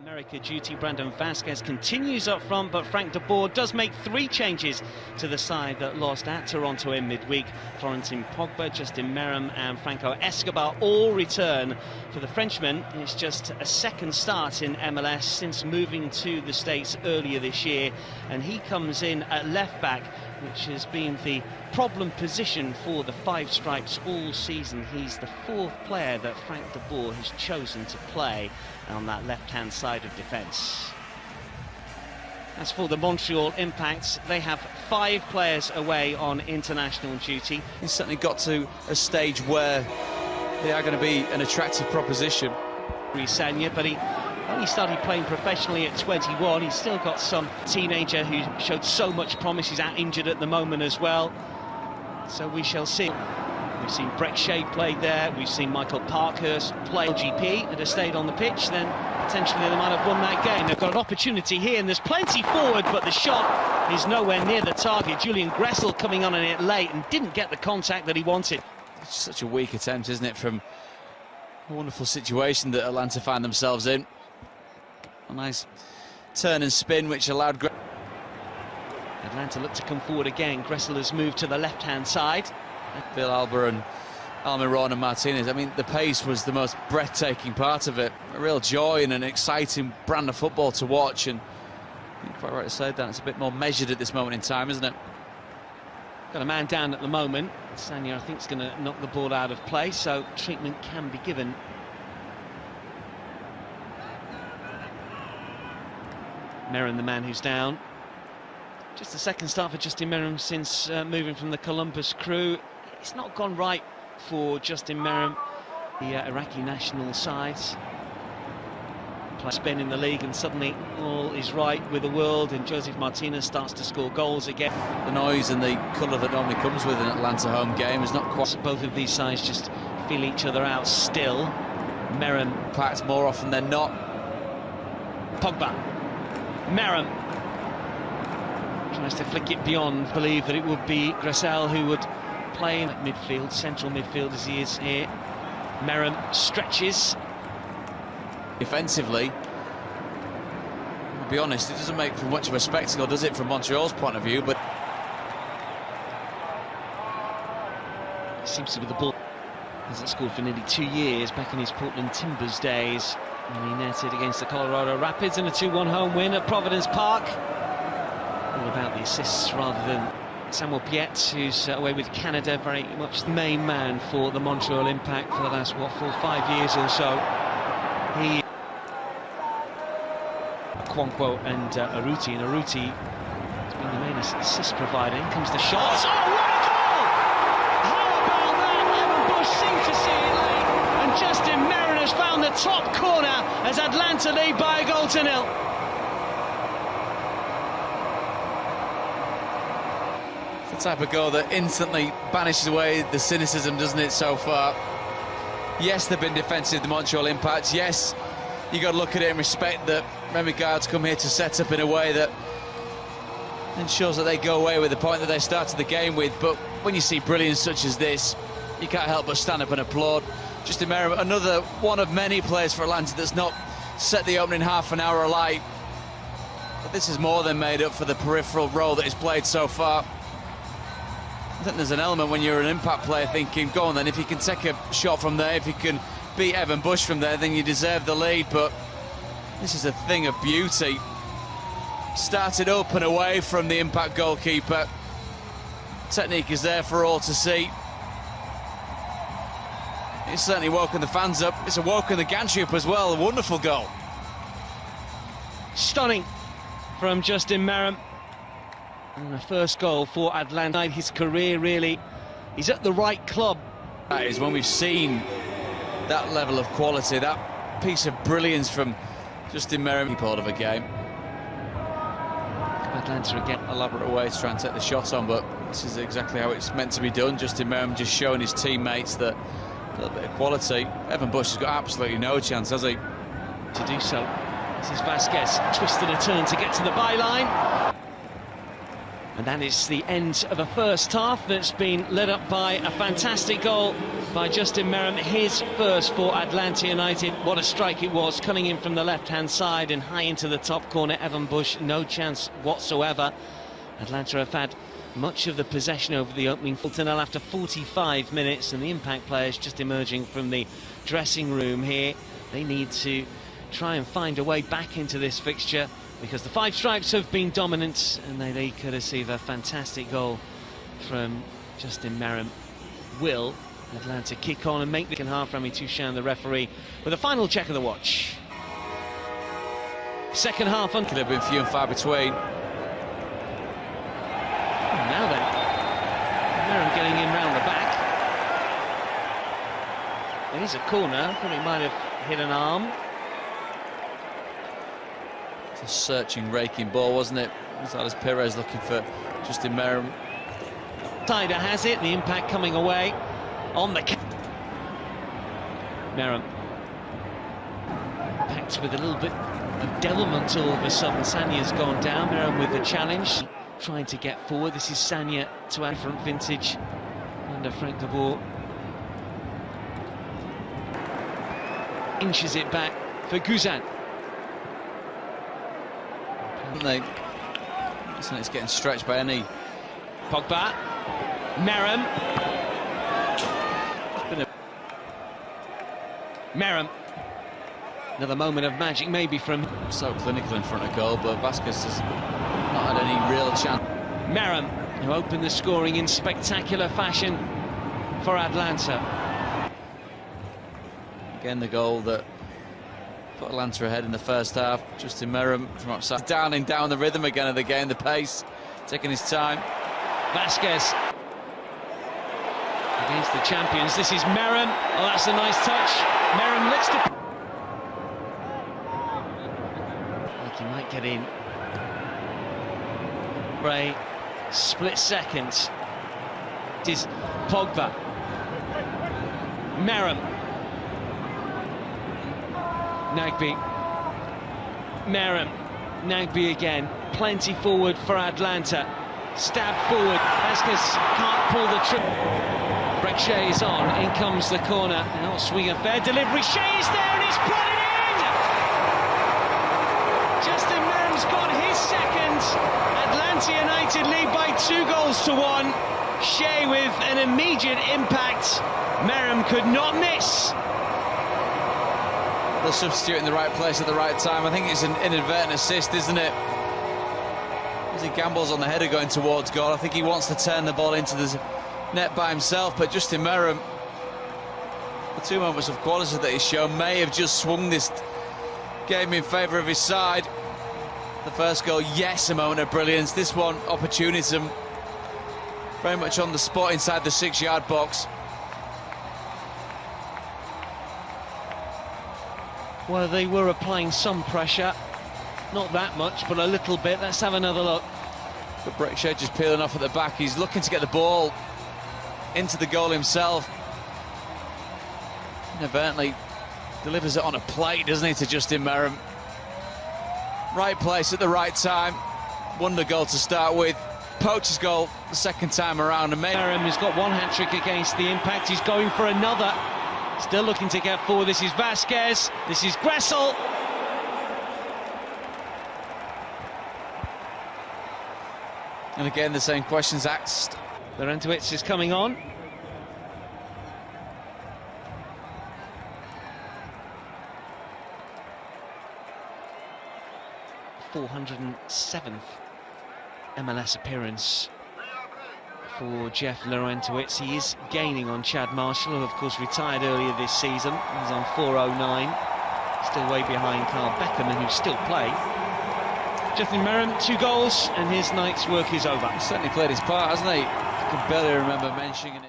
America duty. Brandon Vasquez continues up front, but Frank de Boer does make 3 changes to the side that lost at Toronto in midweek. Florentin Pogba, Justin Meram and Franco Escobar all return for the Frenchman. It's just a second start in MLS since moving to the States earlier this year, and he comes in at left back, which has been the problem position for the Five Stripes all season. He's the 4th player that Frank de Boer has chosen to play on that left-hand side of defence. As for the Montreal Impact, they have 5 players away on international duty. He's certainly got to a stage where they are going to be an attractive proposition. Sanya, but he only started playing professionally at 21. He's still got some teenager who showed so much promise. He's out injured at the moment as well, so we shall see. We've seen Brek Shea play there, we've seen Michael Parkhurst play LGP and have stayed on the pitch, then potentially they might have won that game. They've got an opportunity here and there's plenty forward, but the shot is nowhere near the target. Julian Gressel coming on in it late and didn't get the contact that he wanted. It's such a weak attempt, isn't it, from a wonderful situation that Atlanta find themselves in. A nice turn and spin which allowed Atlanta look to come forward again. Gressel has moved to the left-hand side. Bill Alba and Almiron and Martinez, I mean, the pace was the most breathtaking part of it. A real joy and an exciting brand of football to watch, and you're quite right to say that. It's a bit more measured at this moment in time, isn't it? Got a man down at the moment. Sanya, I think, is going to knock the ball out of play, so treatment can be given. Meram, the man who's down. Just the second start for Justin Meram since moving from the Columbus Crew. It's not gone right for Justin Meram, the Iraqi national side. Spin in the league and suddenly all is right with the world, and Joseph Martinez starts to score goals again. The noise and the colour that normally comes with an Atlanta home game is not quite... Both of these sides just feel each other out still. Meram packed more often than not. Pogba. Meram tries to flick it beyond. Believe that it would be Gressel who would play in midfield, central midfield as he is here. Meram stretches. Defensively, I'll be honest, it doesn't make for much of a spectacle, does it, from Montreal's point of view, but he seems to be the ball. Hasn't scored for nearly 2 years, back in his Portland Timbers days, when he netted against the Colorado Rapids in a 2-1 home win at Providence Park. All about the assists rather than Samuel Piet, who's away with Canada, very much the main man for the Montreal Impact for the last, what, 4 or 5 years or so. He... Kwonkwo and Aruti, and Aruti has been the main assist provider. In comes the shot. Oh, what a goal! How about that? Evan Bush seemed to see it late, and Justin Meram has found the top corner as Atlanta lead by a goal to 0. It's the type of goal that instantly banishes away the cynicism, doesn't it, so far? Yes, they've been defensive, the Montreal Impact. Yes, you got to look at it and respect that Remy Gard's come here to set up in a way that ensures that they go away with the point that they started the game with. But when you see brilliance such as this, you can't help but stand up and applaud. Justin Meram, another one of many players for Atlanta that's not set the opening half an hour alight. But this is more than made up for the peripheral role that he's played so far. I think there's an element when you're an impact player thinking, go on then, if you can take a shot from there, if you can beat Evan Bush from there, then you deserve the lead. But this is a thing of beauty. Started up and away from the impact goalkeeper. Technique is there for all to see. It's certainly woken the fans up. It's woken the gantry up as well. A wonderful goal. Stunning from Justin Meram. And the first goal for Atlanta. His career, really, he's at the right club. That is when we've seen that level of quality, that piece of brilliance from Justin Meram. Part of a game. Atlanta again. Elaborate way to try and take the shot on, but this is exactly how it's meant to be done. Justin Meram just showing his teammates that a little bit of quality. Evan Bush has got absolutely no chance, has he? To do so. This is Vasquez twisting a turn to get to the byline. And that is the end of a first half that's been led up by a fantastic goal by Justin Meram, his first for Atlanta United. What a strike it was, coming in from the left-hand side and high into the top corner. Evan Bush, no chance whatsoever. Atlanta have had much of the possession over the opening tunnel after 45 minutes, and the Impact players just emerging from the dressing room here. They need to try and find a way back into this fixture, because the Five Stripes have been dominant, and they could receive a fantastic goal from Justin Meram. Will Atlanta kick on and make the second half? Rami Touchon, the referee, with a final check of the watch. Second half on. Could have been few and far between. Now then, Meram getting in round the back. It is a corner. I thought it might have hit an arm. It's a searching, raking ball, wasn't it? Gonzalez Perez looking for Justin Meram. Tider has it. The Impact coming away on the. Meram. Packed with a little bit of devilment all of a sudden. Sanya's gone down. Meram with the challenge, trying to get forward. This is Sanya to a different vintage under Frank de Boer. Inches it back for Guzan. It's getting stretched by any. Pogba. Meram. Meram. Another moment of magic maybe from. So clinical in front of goal, but Vasquez has not had any real chance. Meram, who opened the scoring in spectacular fashion for Atlanta. Again, the goal that put Atlanta ahead in the first half. Justin Meram from outside, down the rhythm again of the game, the pace, taking his time. Vasquez against the champions. This is Meram. Oh, that's a nice touch. Meram looks to. I think he might get in. Ray, split seconds. It is Pogba. Meram. Nagbe. Meram. Nagbe again. Plenty forward for Atlanta. Stab forward. Vasquez can't pull the trip. Shea is on. In comes the corner. Now swing a fair delivery. Shea is there and he's put it in! Justin Meram's got his second. Atlanta United lead by 2-1. Shea with an immediate impact. Meram could not miss. The substitute in the right place at the right time. I think it's an inadvertent assist, isn't it? As he gambles on the header going towards goal, I think he wants to turn the ball into the net by himself, but Justin Meram, the two moments of quality that he's shown, may have just swung this game in favour of his side. The first goal, yes, a moment of brilliance. This one, opportunism, very much on the spot inside the 6-yard box. Well, they were applying some pressure, not that much, but a little bit. Let's have another look. But Shea just peeling off at the back. He's looking to get the ball into the goal himself. Inadvertently delivers it on a plate, doesn't he, to Justin Meram. Right place at the right time. Won the goal to start with. Poacher's goal the second time around. And Meram has got one hat-trick against the Impact. He's going for another. Still looking to get forward. This is Vasquez. This is Gressel. And again, the same questions asked. Laurentowicz is coming on. '407th MLS appearance for Jeff Laurentowicz. He is gaining on Chad Marshall, who of course retired earlier this season. He's on 409, still way behind Carl Beckerman, who still play. Justin Meram, 2 goals, and his night's work is over. He's certainly played his part, hasn't he? I can barely remember mentioning it.